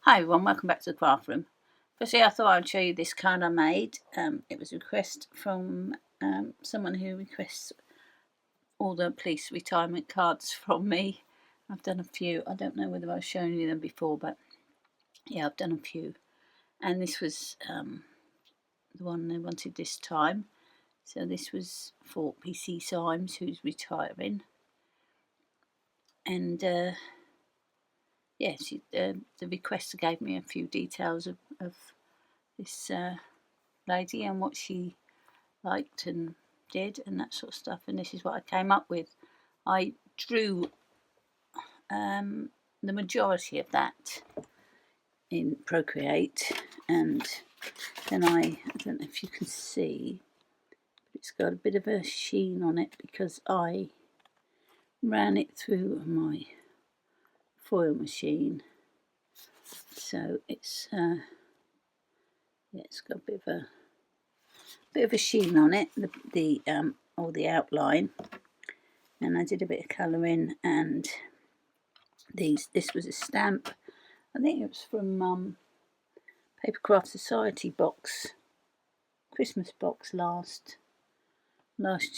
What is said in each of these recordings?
Hi everyone, welcome back to the craft room. Firstly, I thought I'd show you this card I made. It was a request from someone who requests all the police retirement cards from me. I've done a few. I don't know whether I've shown you them before, but yeah, I've done a few. And this was the one they wanted this time. So this was for PC Symes, who's retiring. And yeah, the requester gave me a few details of this lady and what she liked and did and that sort of stuff, and this is what I came up with. I drew the majority of that in Procreate, and then I don't know if you can see, but it's got a bit of a sheen on it because I ran it through my foil machine, so it's yeah, it's got a bit of a sheen on it, or the outline, and I did a bit of colouring. And this was a stamp. I think it was from Papercraft Society box, Christmas box last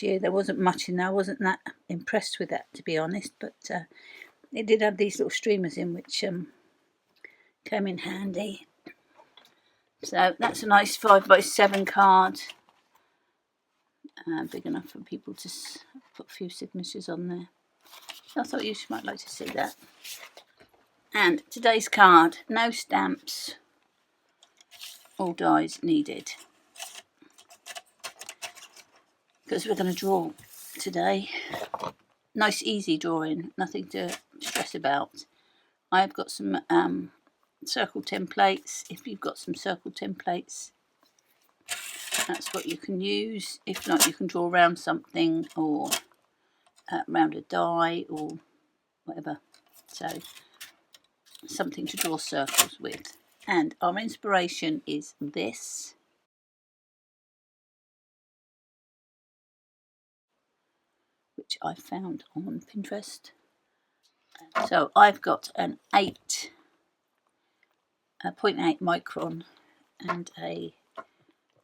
year. There wasn't much in there. I wasn't that impressed with that, to be honest, but it did have these little streamers in, which came in handy. So that's a nice 5x7 card, big enough for people to put a few signatures on there. So I thought you might like to see that. And today's card, no stamps, all dies needed, because we're going to draw today. Nice easy drawing, nothing to stress about. I've got some circle templates. If you've got some circle templates, that's what you can use. If not, you can draw around something, or around a die or whatever. So something to draw circles with. And our inspiration is this, which I found on Pinterest. So I've got an 0.8 micron and a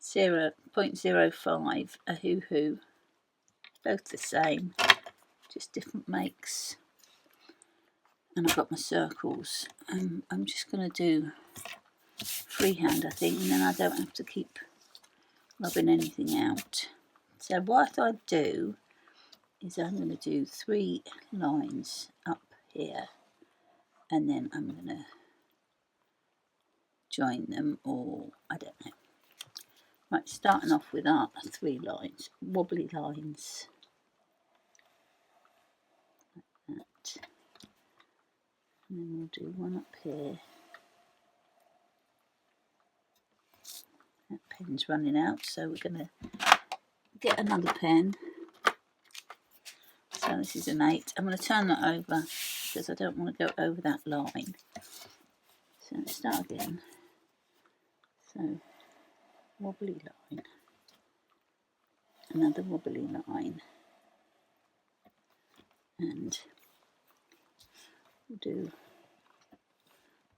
0.05 Ohuhu, both the same, just different makes. And I've got my circles. I'm just going to do freehand, I think, and then I don't have to keep rubbing anything out. So what I do is I'm going to do 3 lines up here, and then I'm going to join them, or I don't know. Right, starting off with our 3 lines, wobbly lines, like that. And then we'll do one up here. That pen's running out, so we're going to get another pen. So this is an 8. I'm going to turn that over because I don't want to go over that line. So let's start again. So wobbly line, another wobbly line, and we'll do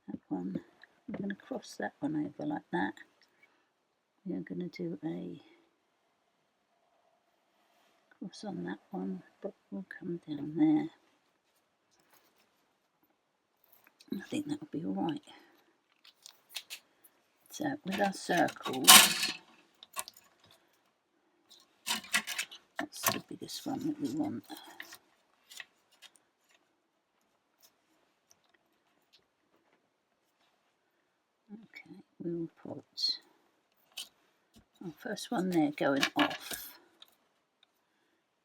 that one. We're going to cross that one over like that. We're going to do a cross on that one, but we'll come down there. I think that will be all right. So with our circles, that's the biggest one that we want. Okay, we'll put our first one there going off.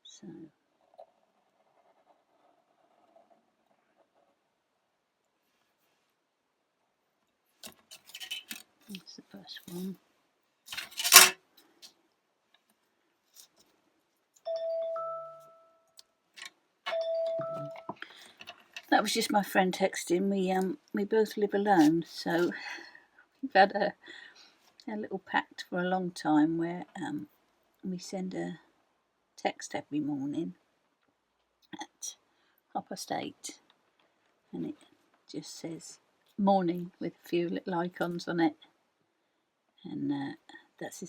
So that's the first one. That was just my friend texting. We both live alone, so we've had a little pact for a long time where we send a text every morning at 8:30, and it just says morning with a few little icons on it, and that's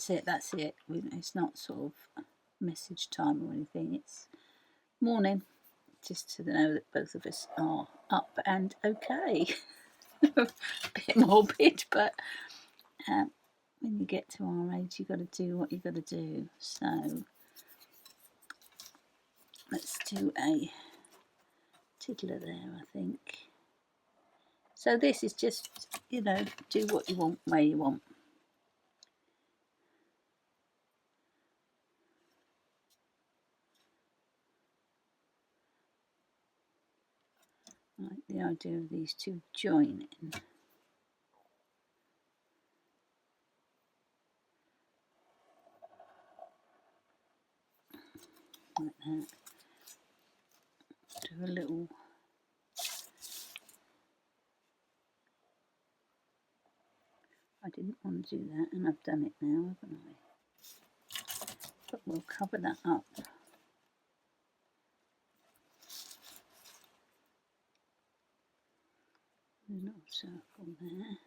it. That's it. It's not sort of message time or anything. It's morning, just to know that both of us are up and okay. A bit morbid, but when you get to our age, you've got to do what you've got to do. So let's do a tiddler there, I think. So this is just, you know, do what you want, where you want. I like the idea of these two joining. Like that. Do a little. I didn't want to do that, and I've done it now, haven't I? But we'll cover that up. A little circle there.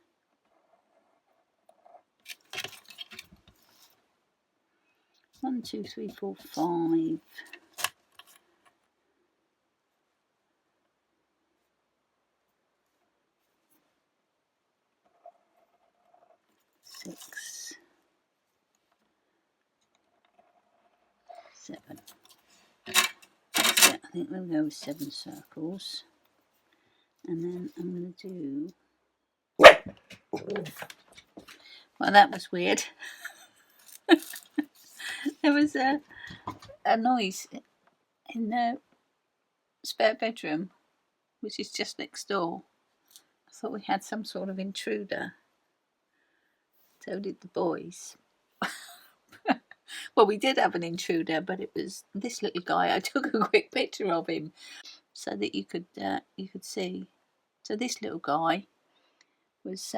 One, two, three, four, 5. 6, 7. That's it. I think we'll go with 7 circles. And then I'm going to do... Well, that was weird. There was a noise in the spare bedroom, which is just next door. I thought we had some sort of intruder. So did the boys. Well, we did have an intruder, but it was this little guy. I took a quick picture of him so that you could see. So this little guy was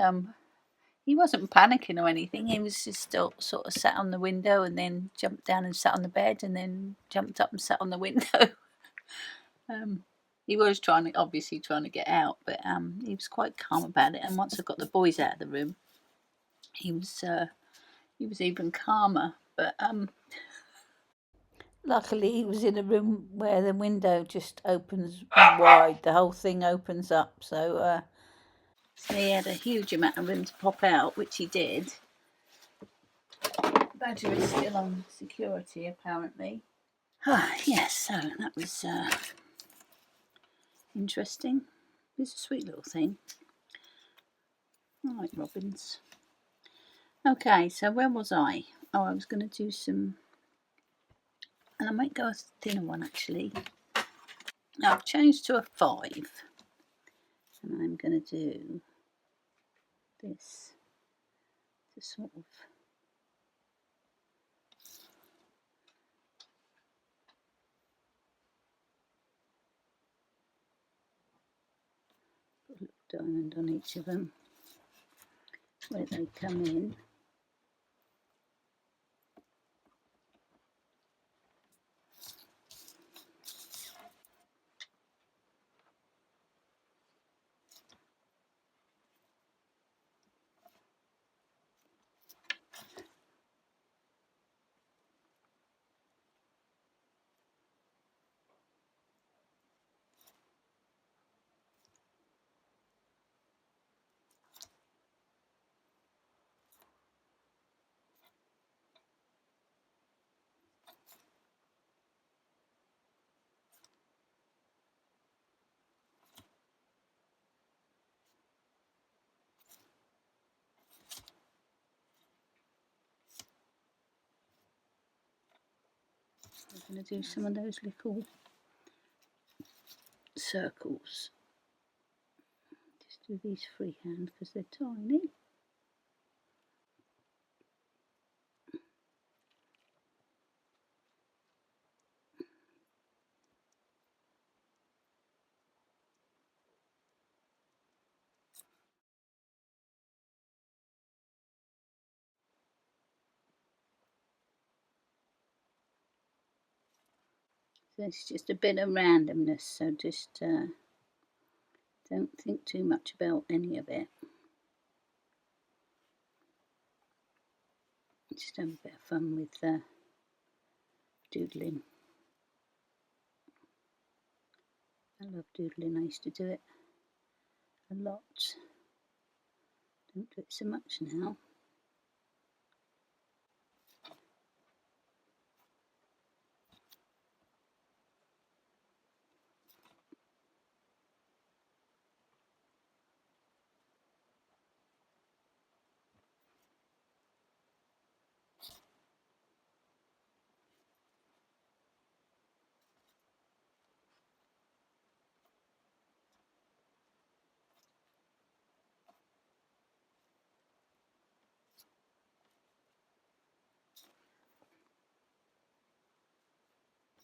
he wasn't panicking or anything. He was just still sort of sat on the window and then jumped down and sat on the bed and then jumped up and sat on the window. He was obviously trying to get out, but he was quite calm about it. And once I got the boys out of the room, he was even calmer. But luckily, he was in a room where the window just opens wide. The whole thing opens up, so he had a huge amount of room to pop out, which he did. Badger is still on security, apparently. Yes, so that was interesting. It's a sweet little thing. I like robins. Okay, so where was I? Oh, I was going to do some, and I might go a thinner one actually. Now I've changed to a 5, and I'm going to do this to sort of put a little diamond on each of them where they come in. I'm going to do some of those little circles. Just do these freehand because they're tiny. So it's just a bit of randomness, so just don't Don't think too much about any of it. Just have a bit of fun with doodling. I love doodling. I used to do it a lot. Don't do it so much now.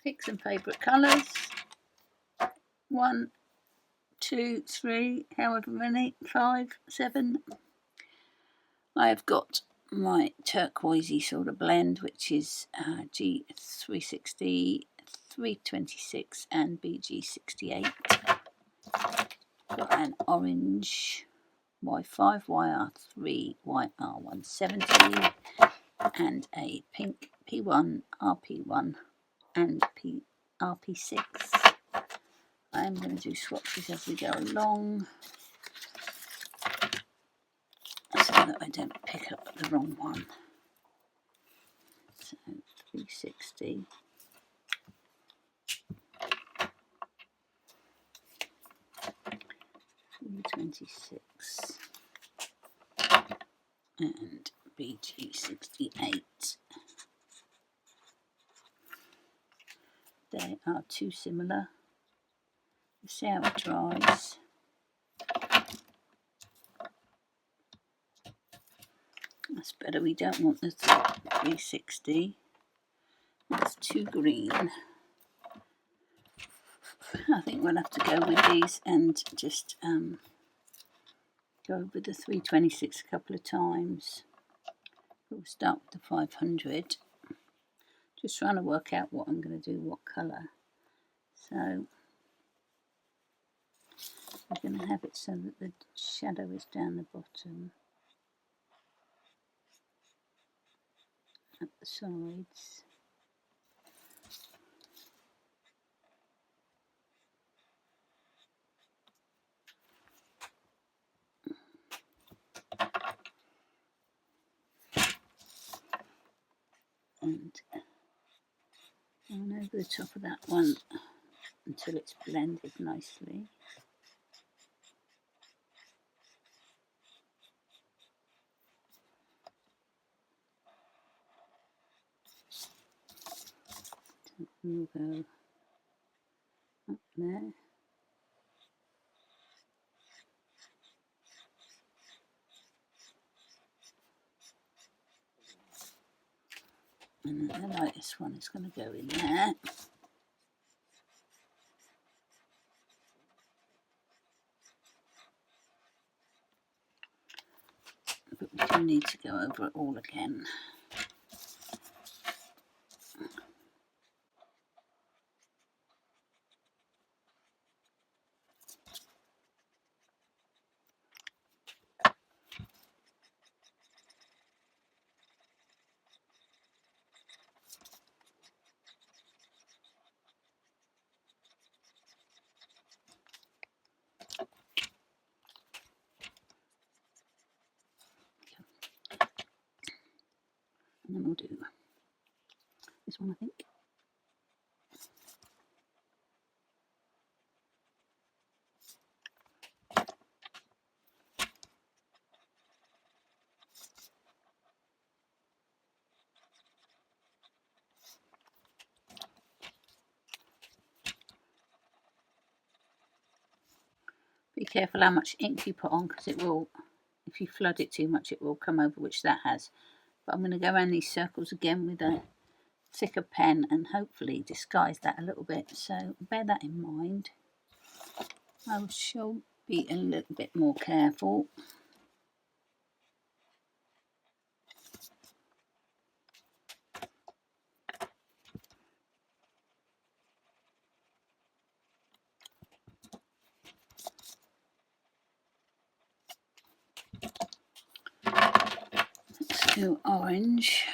Pick some favourite colours. 1, 2, 3, however many, 5, 7. I have got my turquoisey sort of blend, which is G360, 326 and BG68. Got an orange Y5, YR3, YR170 and a pink P1, RP1 and RP6. I am going to do swatches as we go along so that I don't pick up the wrong one. So 360. 326 and BG68. They are too similar. We'll see how it dries. That's better. We don't want the 360. That's too green. I think we'll have to go with these and just go over the 326 a couple of times. We'll start with the 500. Just trying to work out what I'm going to do, what colour. So I'm going to have it so that the shadow is down the bottom, at the sides. And going over the top of that one until it's blended nicely. We'll go up there. And then the lightest one is going to go in there. But we do need to go over it all again. And then we'll do this one, I think. Be careful how much ink you put on, because it will, if you flood it too much, it will come over, which that has. But I'm going to go around these circles again with a thicker pen and hopefully disguise that a little bit. So bear that in mind. I shall be a little bit more careful. to orange.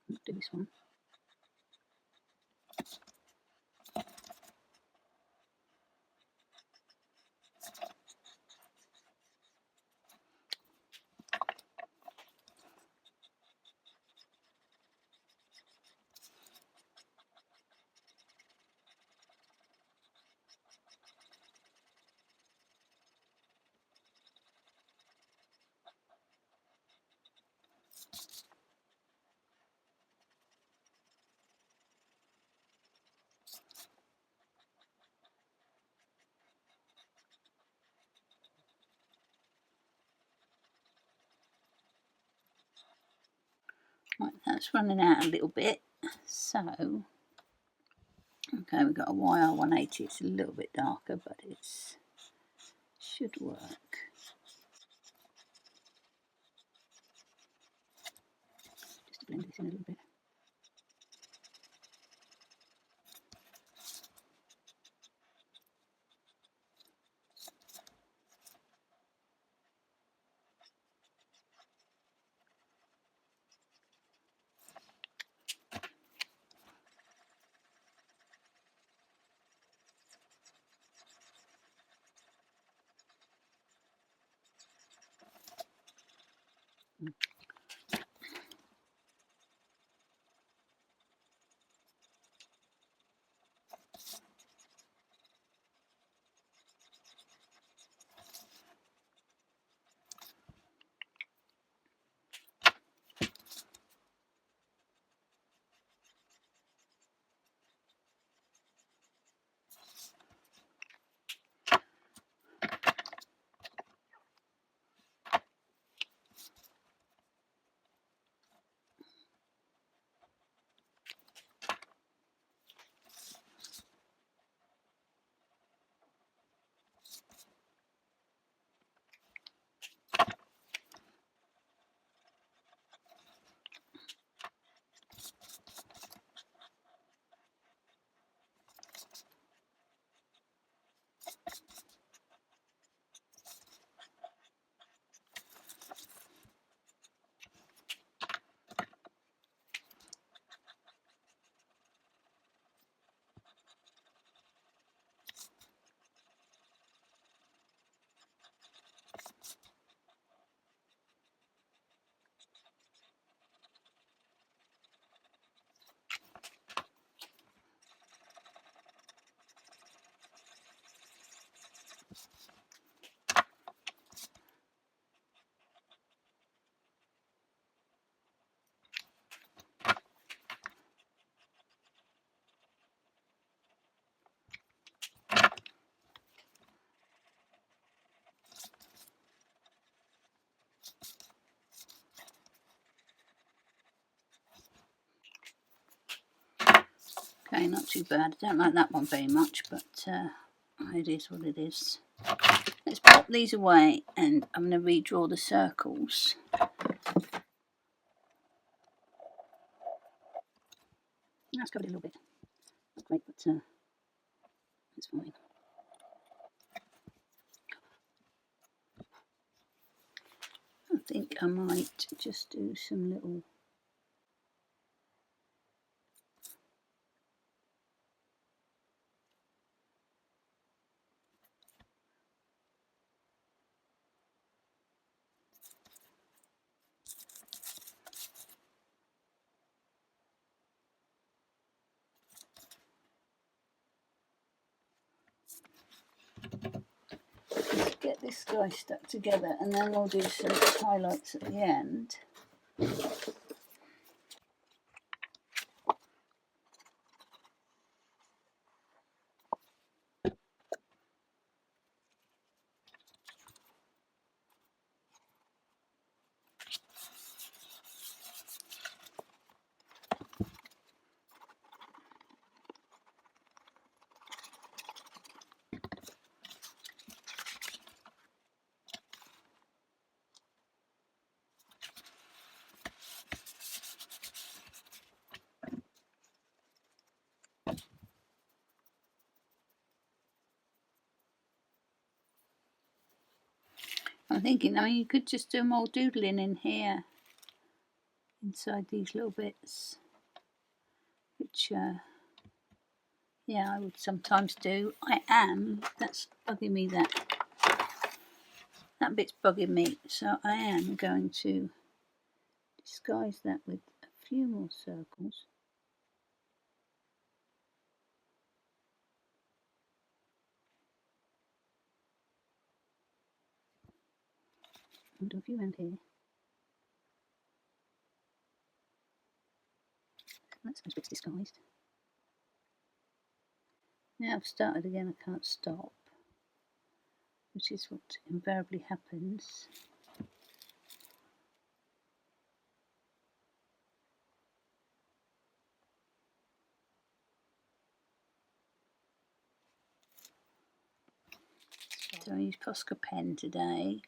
Let's do this one. Right, that's running out a little bit, so okay, we've got a YR180. It's a little bit darker, but it should work. Just blend this in a little bit. Okay, not too bad. I don't like that one very much, but it is what it is. Let's pop these away, and I'm going to redraw the circles. That's covered a little bit. Not great, but it's fine. I think I might just do some little get this guy stuck together, and then we'll do some highlights at the end. thinking, I mean, you could just do more doodling in here, inside these little bits, which, yeah, I would sometimes do. That's bugging me, that bit's bugging me, so I am going to disguise that with a few more circles. And a few around here. That's supposed to be disguised. Now I've started again, I can't stop, which is what invariably happens. So I use Posca pen today,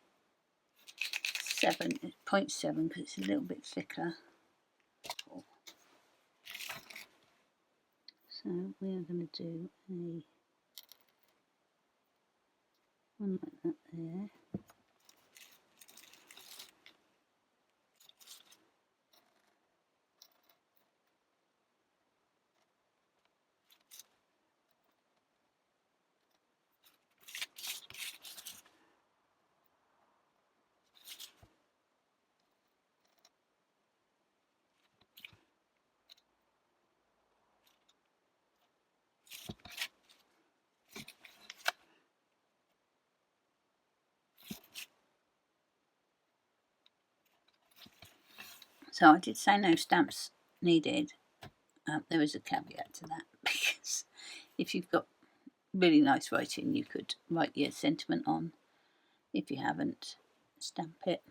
0.7 because it's a little bit thicker. So we are going to do a one like that there. So I did say no stamps needed. There is a caveat to that, because if you've got really nice writing, you could write your sentiment on. If you haven't, stamp it.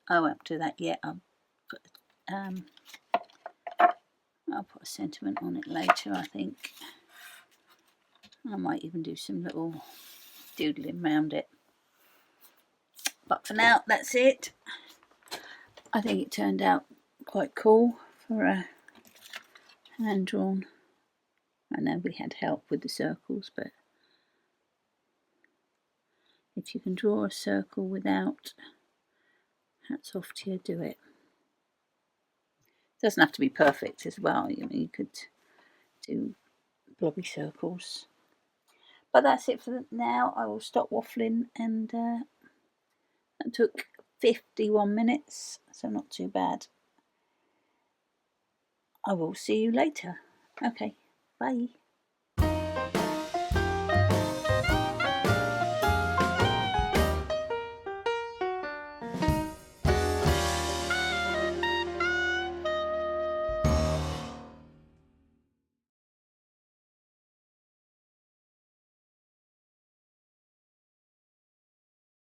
I won't do that yet. I'll put a sentiment on it later, I think. I might even do some little doodling around it. But for now, that's it. I think it turned out quite cool for a hand-drawn. I know we had help with the circles, but if you can draw a circle without, hats off to you, do it. It doesn't have to be perfect as well. You know, you could do blobby circles. But that's it for now. I will stop waffling, and that took 51 minutes, so not too bad. I will see you later. Okay, bye.